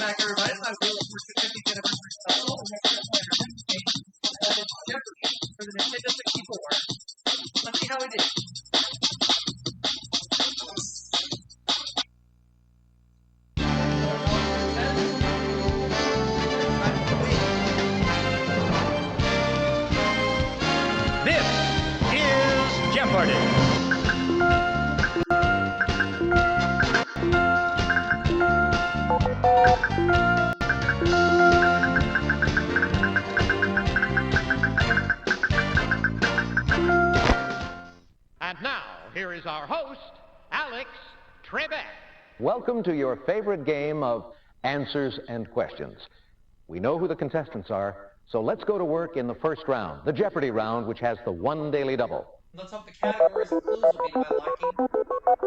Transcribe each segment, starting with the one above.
back, everybody. It's my real 50th anniversary special. Jeopardy for the Nintendo 64. Let's see how we do. This is Jeopardy! And now, here is our host, Alex Trebek. Welcome to your favorite game of answers and questions. We know who the contestants are, so let's go to work in the first round, the Jeopardy round, which has the one daily double. Let's hope the categories and clues will be to my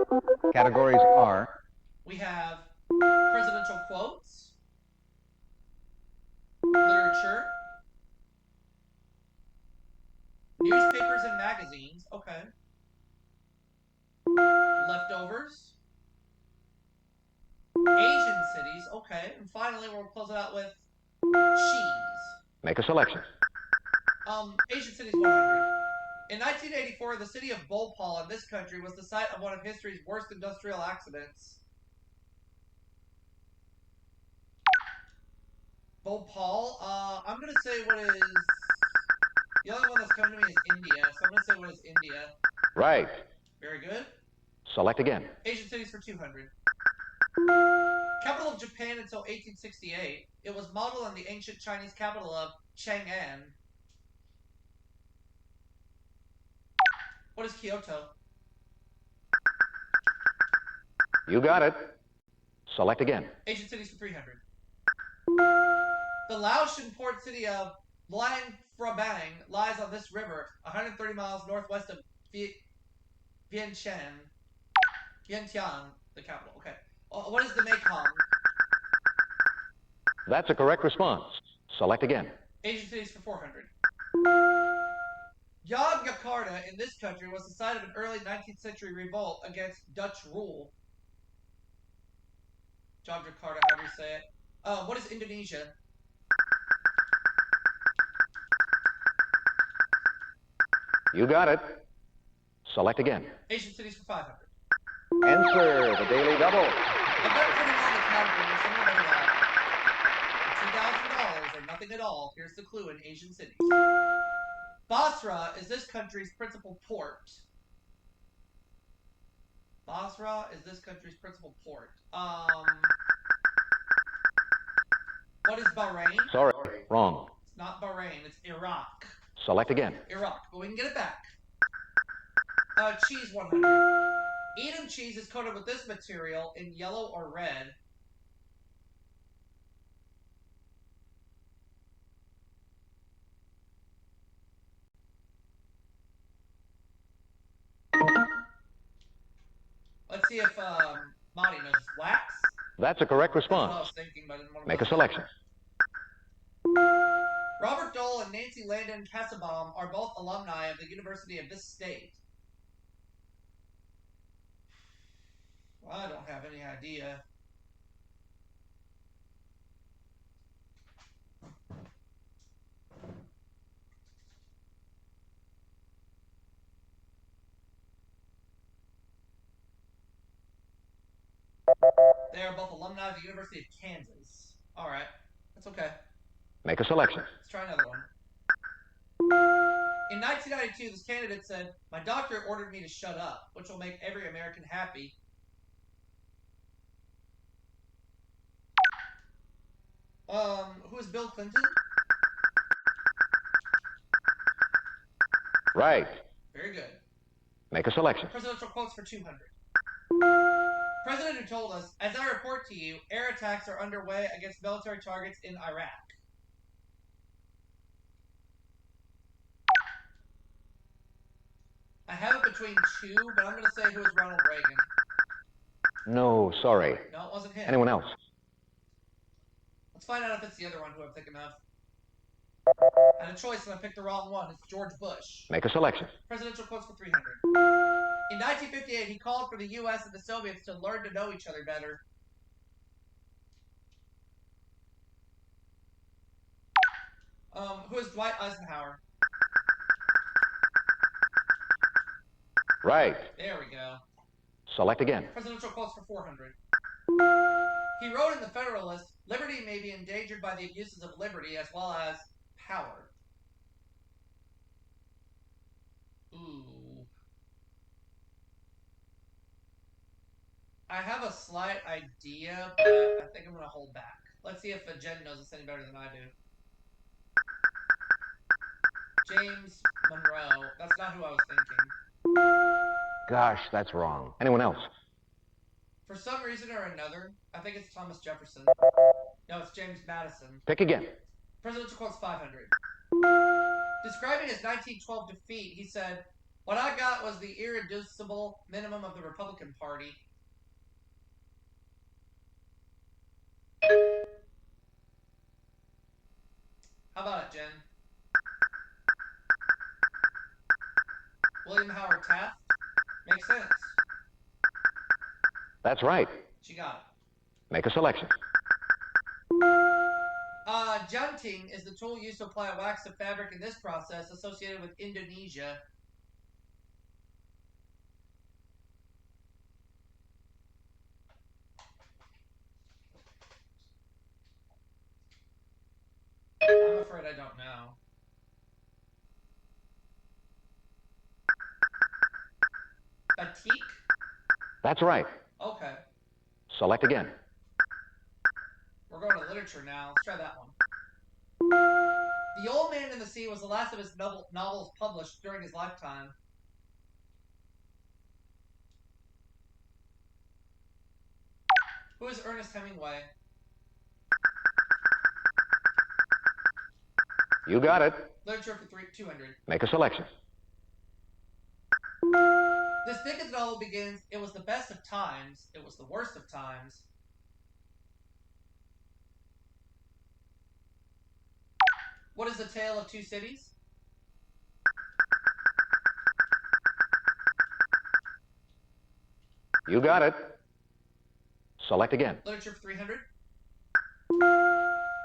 liking. Categories are... We have presidential quotes, literature, newspapers and magazines, okay, leftovers, Asian cities, okay, and finally we'll close it out with cheese. Make a selection. Asian cities 100. In 1984, the city of Bhopal in this country was the site of one of history's worst industrial accidents. Bhopal, I'm going to say what is... The other one that's coming to me is India, so I'm going to say what is India. Right. Very good. Select again. Asian cities for 200. Capital of Japan until 1868. It was modeled on the ancient Chinese capital of Chang'an. What is Kyoto? You got it. Select again. Asian cities for 300. The Laotian port city of Luang Prabang lies on this river, 130 miles northwest of Vientiane, the capital. Okay. What is the Mekong? That's a correct response. Select again. Asian cities for 400. Yogyakarta in this country was the site of an early 19th century revolt against Dutch rule. Yogyakarta, however you say it. What is Indonesia? You got it. Select again. Asian cities for 500. Answer the daily double. I've done pretty well in the category, so I'm going to $2,000 or nothing at all. Here's the clue in Asian cities. Basra is this country's principal port. Basra is this country's principal port. What is Bahrain? Sorry, wrong. It's not Bahrain, it's Iraq. Select again. Iraq, but we can get it back. Cheese 100. Edam cheese is coated with this material in yellow or red. Let's see if Monty knows. Wax? That's a correct That's what I response. was thinking, but I didn't want to Make a selection. Robert Dole and Nancy Landon Kassabaum are both alumni of the University of this state. Well, I don't have any idea. They are both alumni of the University of Kansas. Alright, that's okay. Make a selection. Let's try another one. In 1992, this candidate said, "My doctor ordered me to shut up, which will make every American happy." Who is Bill Clinton? Right. Very good. Make a selection. Presidential quotes for 200. President who told us, "As I report to you, air attacks are underway against military targets in Iraq." I have it between two, but I'm going to say who is Ronald Reagan. No, sorry. No, it wasn't him. Anyone else? Let's find out if it's the other one who I'm thinking of. I had a choice and I picked the wrong one. It's George Bush. Make a selection. Presidential quotes for 300. In 1958, he called for the U.S. and the Soviets to learn to know each other better. Who is Dwight Eisenhower? Right. There we go. Select again. Presidential quotes for 400. He wrote in the Federalist, "Liberty may be endangered by the abuses of liberty as well as power." Ooh. I have a slight idea, but I think I'm going to hold back. Let's see if Jen knows this any better than I do. James Monroe. That's not who I was thinking. Gosh, that's wrong. Anyone else? For some reason or another, I think it's Thomas Jefferson. No, it's James Madison. Pick again. Presidential quotes 500. Describing his 1912 defeat, he said, "What I got was the irreducible minimum of the Republican Party." How about it, Jen? William Howard Taft? Makes sense. That's right. She got it. Make a selection. Junting is the tool used to apply a wax to fabric in this process associated with Indonesia. I'm afraid I don't know. Batik? That's right. Okay. Select again. We're going to literature now. Let's try that one. The Old Man and the Sea was the last of his novels published during his lifetime. Who is Ernest Hemingway? You got it. Literature for 200. Make a selection. This Dickens novel begins, "It was the best of times, it was the worst of times." What is the Tale of Two Cities? You got it. Select again. Literature for 300.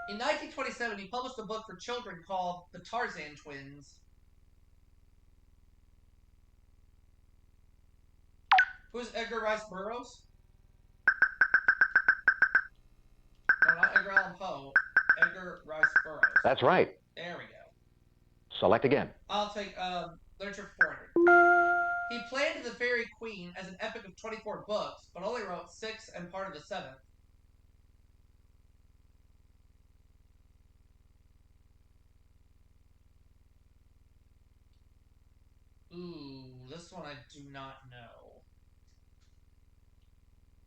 In 1927, he published a book for children called The Tarzan Twins. Who is Edgar Rice Burroughs? No, not Edgar Allan Poe. Edgar Rice Burroughs. That's right. There we go. Select again. I'll take literature for 400. He planned The Fairy Queen as an epic of 24 books, but only wrote 6 and part of the 7th. Ooh, this one I do not know.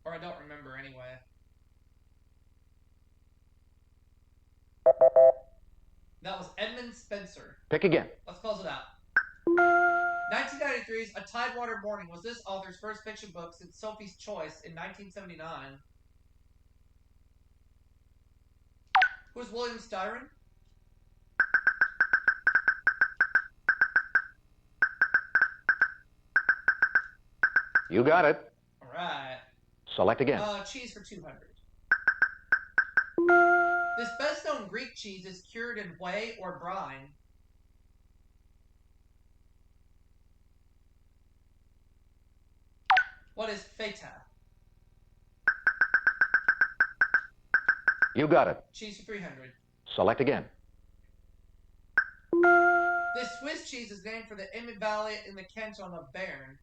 Or I don't remember anyway. That was Edmund Spenser. Pick again. Let's close it out. 1993's A Tidewater Morning was this author's first fiction book since Sophie's Choice in 1979. Who's William Styron? You got it. All right. Select again. Cheese for 200. This best-known Greek cheese is cured in whey or brine. What is feta? You got it. Cheese for 300. Select again. This Swiss cheese is named for the Emmet Valley in the canton of Bern.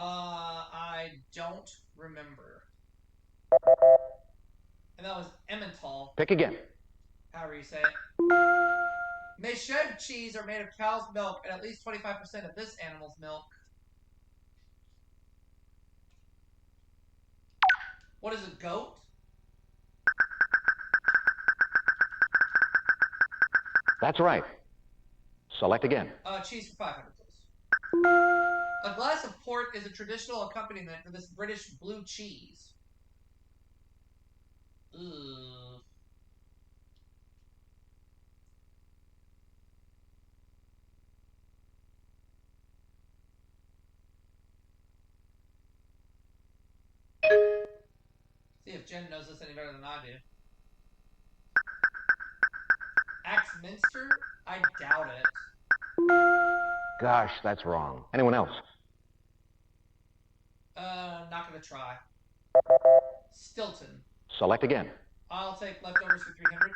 I don't remember. And that was Emmental, Pick again. however you say it. Méchèvre cheese are made of cow's milk and at least 25% of this animal's milk. What is a goat? That's right. Select again. Cheese for 500, please. A glass of port is a traditional accompaniment for this British blue cheese. Ugh. if Jen knows this any better than I do. Axminster? I doubt it. Gosh, that's wrong. Anyone else? Not gonna try. Stilton. Select again. I'll take leftovers for 300.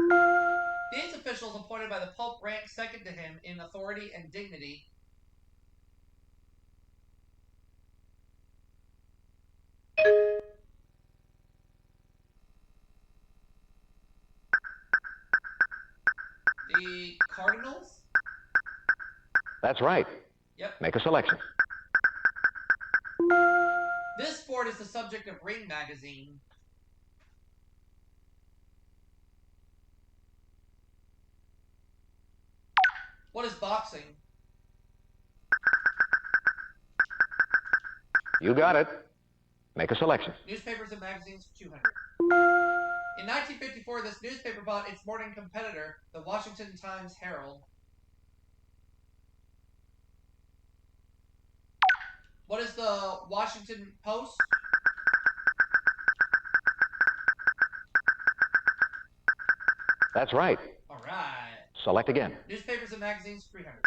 These officials appointed by the Pope rank second to him in authority and dignity. The Cardinals? That's right. Yep. Make a selection. This sport is the subject of Ring magazine. What is boxing? You got it. Make a selection. Newspapers and magazines for 200. In 1954, this newspaper bought its morning competitor, the Washington Times Herald. What is the Washington Post? That's right. All right. Select again. Newspapers and magazines, 300.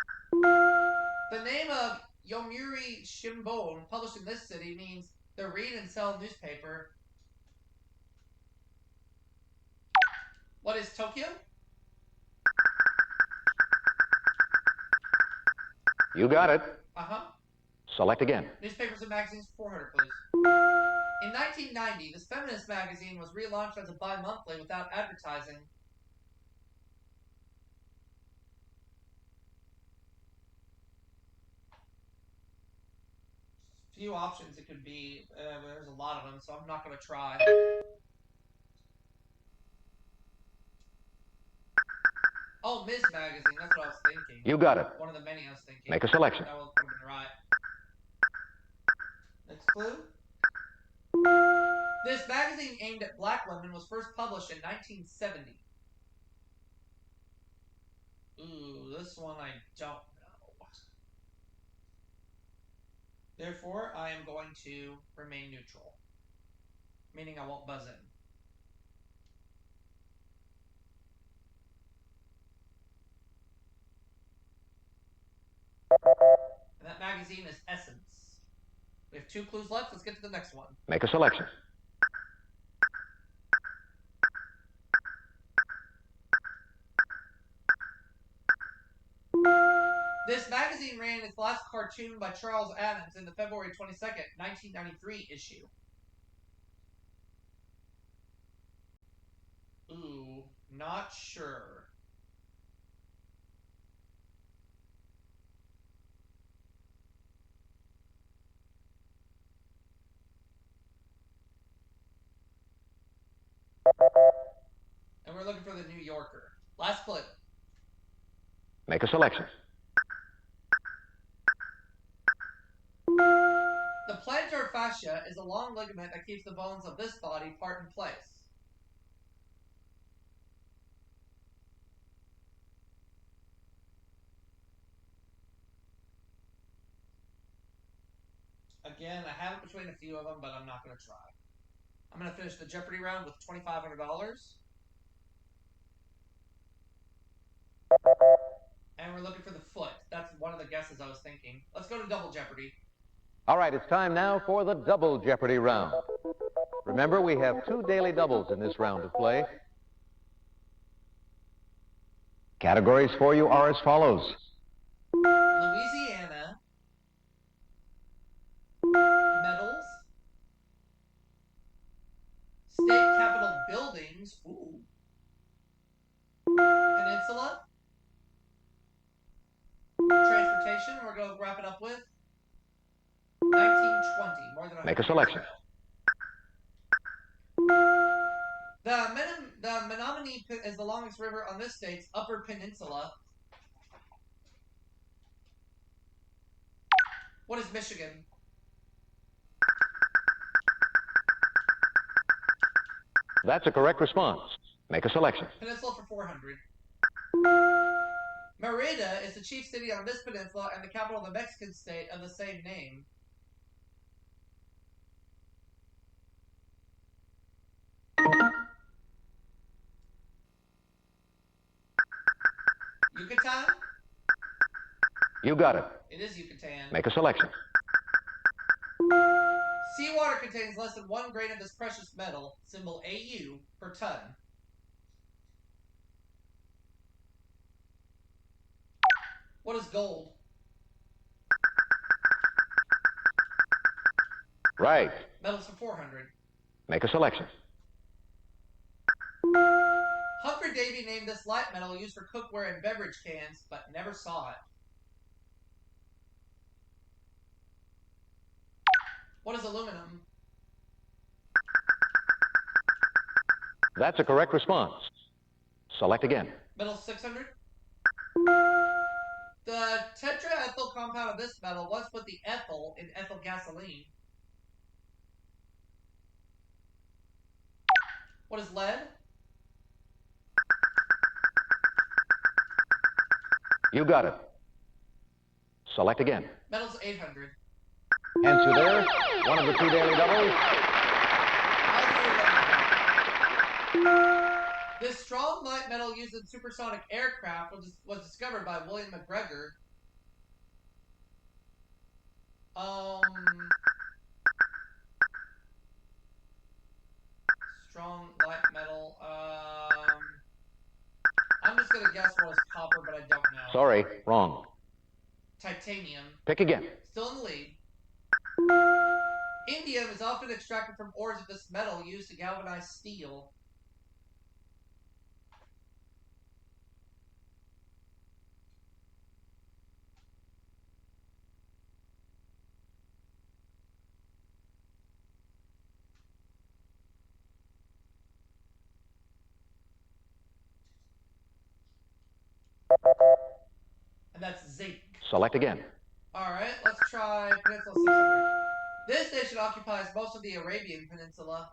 The name of Yomiuri Shimbun, published in this city, means the read and sell newspaper. What is Tokyo? You got it. Uh-huh. Select again. Newspapers and magazines, 400, please. In 1990, this feminist magazine was relaunched as a bi-monthly without advertising. Few options it could be. There's a lot of them, so I'm not going to try. Oh, Ms. Magazine. That's what I was thinking. You got it. One of the many I was thinking. Make a selection. That would have been right. Next clue. This magazine aimed at black women was first published in 1970. Ooh, this one I don't know. Therefore, I am going to remain neutral. Meaning I won't buzz in. And that magazine is Essence. We have 2 clues left. Let's get to the next one. Make a selection. This magazine ran its last cartoon by Charles Adams in the February 22nd, 1993 issue. Ooh, not sure. And we're looking for the New Yorker. Last clip. Make a selection. The plantar fascia is a long ligament that keeps the bones of this body part in place. Again, I have it between a few of them, but I'm not going to try. I'm going to finish the Jeopardy round with $2,500. And we're looking for the foot. That's one of the guesses I was thinking. Let's go to Double Jeopardy. All right, it's time now for the Double Jeopardy round. Remember, we have 2 daily doubles in this round of play. Categories for you are as follows. Louisiana. Medals. State Capitol buildings. Ooh. Peninsula. Transportation. We're going to wrap it up with 1920. More than Make a selection. The Menominee is the longest river on this state's Upper Peninsula. What is Michigan? That's a correct response. Make a selection. Peninsula for 400. Merida is the chief city on this peninsula and the capital of the Mexican state of the same name. Yucatan? You got it. It is Yucatan. Make a selection. Seawater contains less than 1 grain of this precious metal, symbol AU, per ton. What is gold? Right. Metals for 400. Make a selection. Humphrey Davy named this light metal used for cookware and beverage cans, but never saw it. What is aluminum? That's a correct response. Select again. Metal 600. The tetraethyl compound of this metal once put the ethyl in ethyl gasoline. What is lead? You got it. Select again. Metals 800. Answer there. One of the 2 daily doubles. This strong light metal used in supersonic aircraft was discovered by William McGregor. Strong light metal. I'm just gonna guess what is copper, but I don't know. Sorry, wrong. Titanium. Pick again. Still in the lead. Indium is often extracted from ores of this metal used to galvanize steel. And that's zinc. Select again. Alright, let's try Peninsula 600. This nation occupies most of the Arabian Peninsula.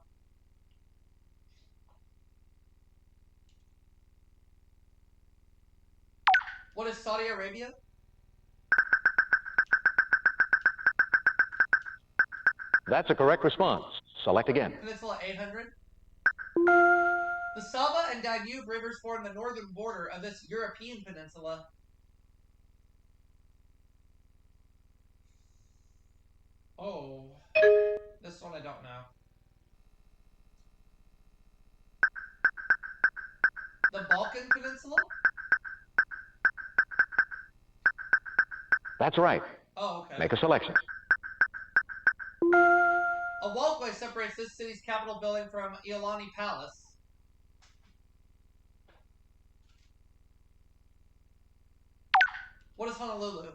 What is Saudi Arabia? That's a correct response. Select again. Peninsula 800. The Sava and Danube rivers form the northern border of this European peninsula. Oh, this one I don't know. The Balkan Peninsula? That's right. Oh, okay. Make a selection. A walkway separates this city's capital building from Iolani Palace. What is Honolulu?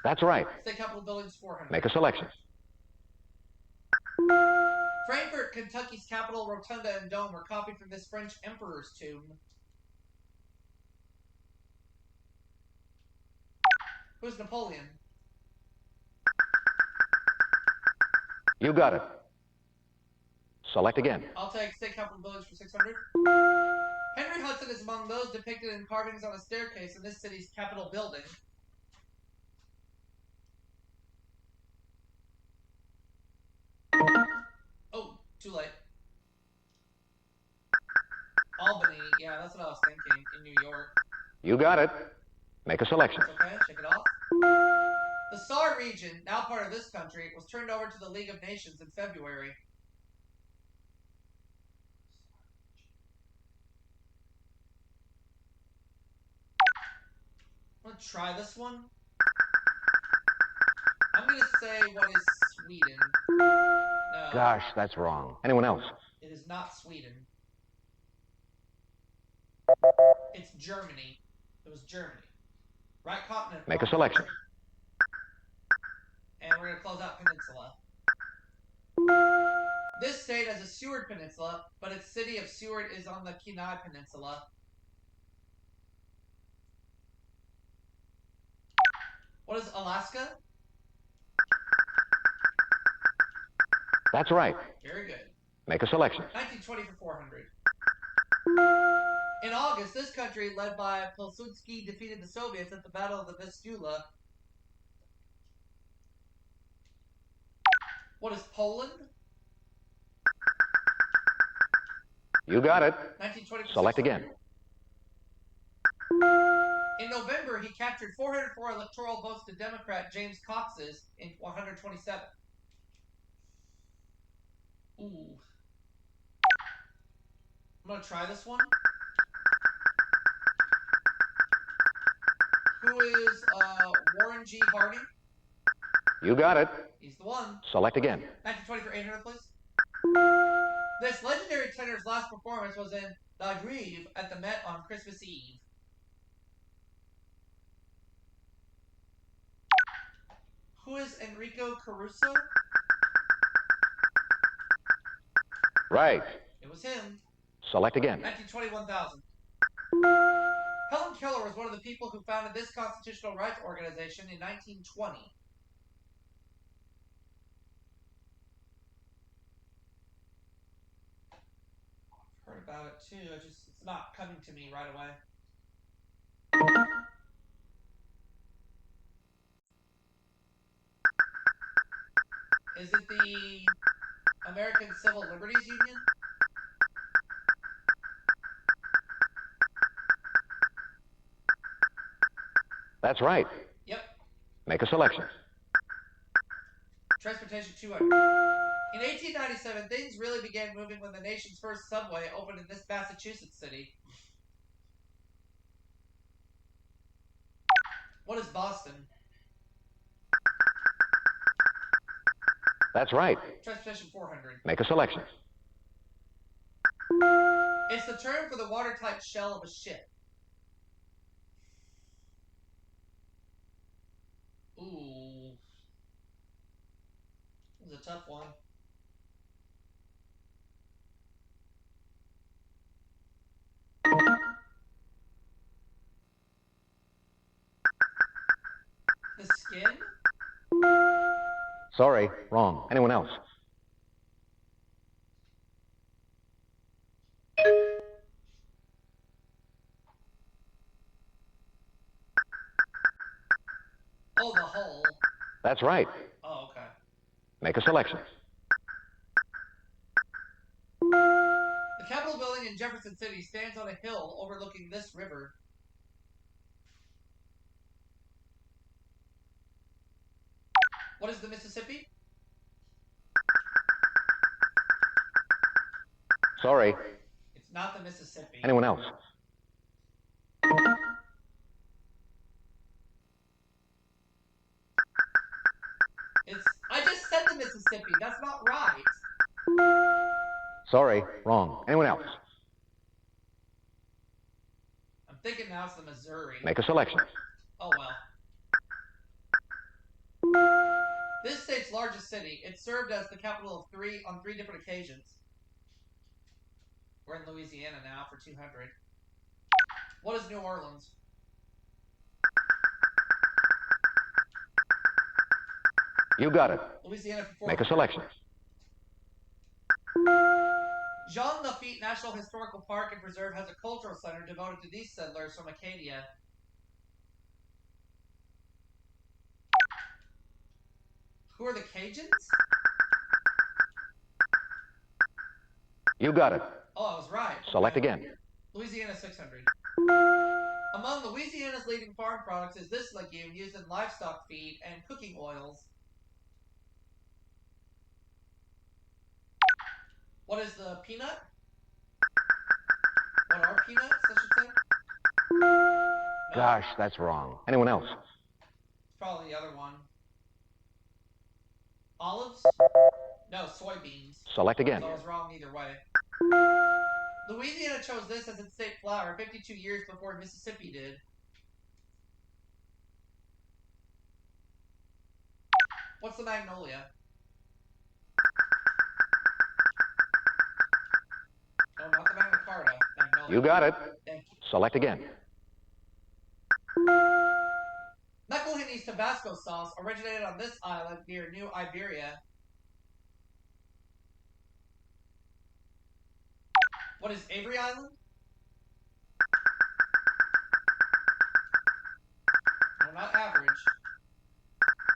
That's right. State Capitol building's 400. Make a selection. Frankfort, Kentucky's capital rotunda and dome were copied from this French emperor's tomb. Who's Napoleon? You got it. Select again. I'll take State Capitol buildings for 600. Henry Hudson is among those depicted in carvings on a staircase in this city's Capitol building. Oh, too late. Albany, yeah, that's what I was thinking, in New York. You got it. Make a selection. It's okay, check it off. The Saar region, now part of this country, was turned over to the League of Nations in February. I'm gonna try this one. I'm gonna say what is Sweden. No. Gosh, that's wrong. Anyone else? It is not Sweden. It's Germany. It was Germany. Right continent. Make a selection. And we're gonna close out Peninsula. This state has a Seward Peninsula, but its city of Seward is on the Kenai Peninsula. What is Alaska? That's right. Very good. Make a selection. 1920 for 400. In August, this country, led by Pilsudski, defeated the Soviets at the Battle of the Vistula. What is Poland? You got it. 1920 for Select 600. again. In November, he captured 404 electoral votes to Democrat James Cox's in 127. Ooh. I'm going to try this one. Who is Warren G. Harding? You got it. He's the one. Select again. 1920 for 800, please. This legendary tenor's last performance was in La Grève at the Met on Christmas Eve. Who is Enrico Caruso? Right. It was him. Select again. 1921,000. Helen Keller was one of the people who founded this constitutional rights organization in 1920. I've heard about it too. It's not coming to me right away. Is it the American Civil Liberties Union? That's right. Yep. Make a selection. Transportation 200. In 1897, things really began moving when the nation's first subway opened in this Massachusetts city. What is Boston? That's right. Transportation 400. Make a selection. It's the term for the watertight shell of a ship. Ooh. This is a tough one. The skin? Sorry, wrong. Anyone else? Oh, the hull. That's right. Oh, okay. Make a selection. The Capitol building in Jefferson City stands on a hill overlooking this river. What is the Mississippi? Sorry. It's not the Mississippi. Anyone else? I just said the Mississippi. That's not right. Sorry, wrong. Anyone else? I'm thinking now it's the Missouri. Make a selection. Oh well. This state's largest city. It served as the capital on three different occasions. We're in Louisiana now for 200. What is New Orleans? You got it. Louisiana for 400. Make a selection. Jean Lafitte National Historical Park and Preserve has a cultural center devoted to these settlers from Acadia. Who are the Cajuns? You got it. Oh, I was right. Select again. Louisiana 600. Among Louisiana's leading farm products is this legume used in livestock feed and cooking oils. What is the peanut? What are peanuts, I should say? No. Gosh, that's wrong. Anyone else? It's probably the other one. Olives? No, soybeans. Select again. So I was wrong either way. Louisiana chose this as its state flower 52 years before Mississippi did. What's the magnolia? No, not the Magna Carta. Magnolia. You got it. Thank you. Select again. McElhinney's Tabasco sauce originated on this island near New Iberia. What is Avery Island? No, not average.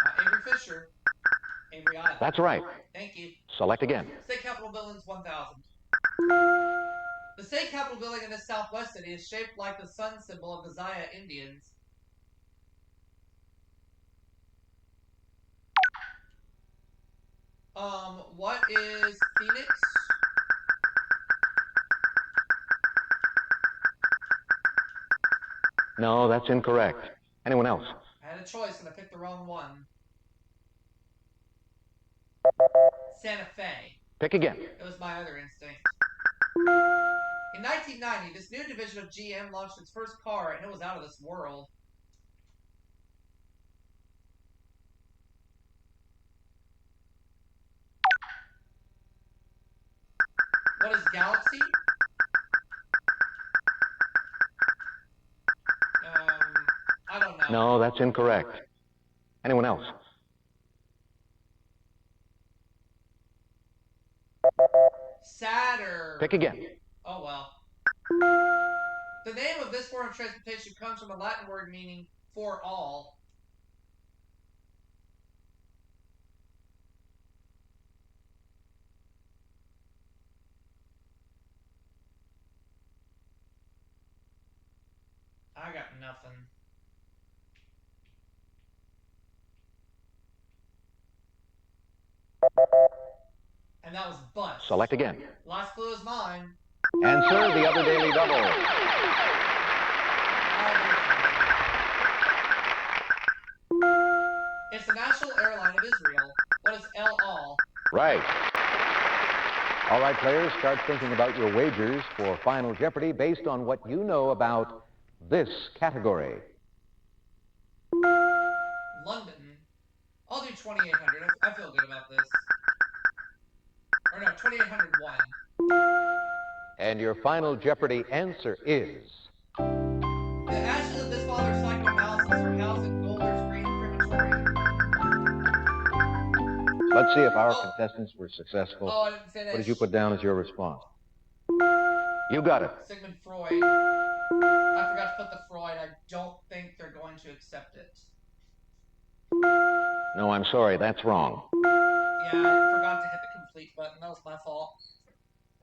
Not Avery Fisher. Avery Island. That's right. Thank you. Select again. State Capitol Buildings 1000. The state capitol building in this southwest city is shaped like the sun symbol of the Zaya Indians. What is Phoenix? No, that's incorrect. Anyone else? I had a choice and I picked the wrong one. Santa Fe. Pick again. It was my other instinct. In 1990, this new division of GM launched its first car, and it was out of this world. What is Galaxy? I don't know. No, that's incorrect. Anyone else? Saturn. Pick again. Oh, well. The name of this form of transportation comes from a Latin word meaning for all. I got nothing. And that was bus. Select again. Last clue is mine. Answer the other daily double. It's the national airline of Israel. What is El Al? Right. All right, players, start thinking about your wagers for Final Jeopardy based on what you know about this category. London. I'll do 2,800. I feel good about this. Or no, 2,801. And your Final Jeopardy answer is... The ashes of this father's psychoanalysis are housed in Goldberg's Green Crematory. Let's see if our contestants were successful. Oh, I didn't say that. What did you put down as your response? You got it. Sigmund Freud. I forgot to put the Freud. I don't think they're going to accept it. No, I'm sorry, that's wrong. Yeah, I forgot to hit the complete button. That was my fault.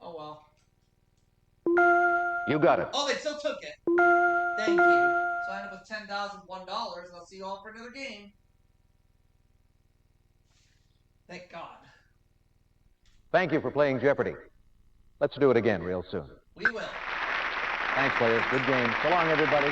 Oh, well. You got it. Oh, they still took it. Thank you. So I ended up with $10,001, and I'll see you all for another game. Thank God. Thank you for playing Jeopardy. Let's do it again real soon. We will. Thanks, players. Good game. So long, everybody.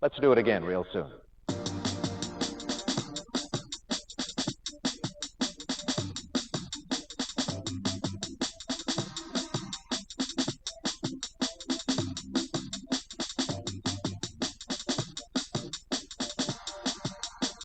Let's do it again real soon.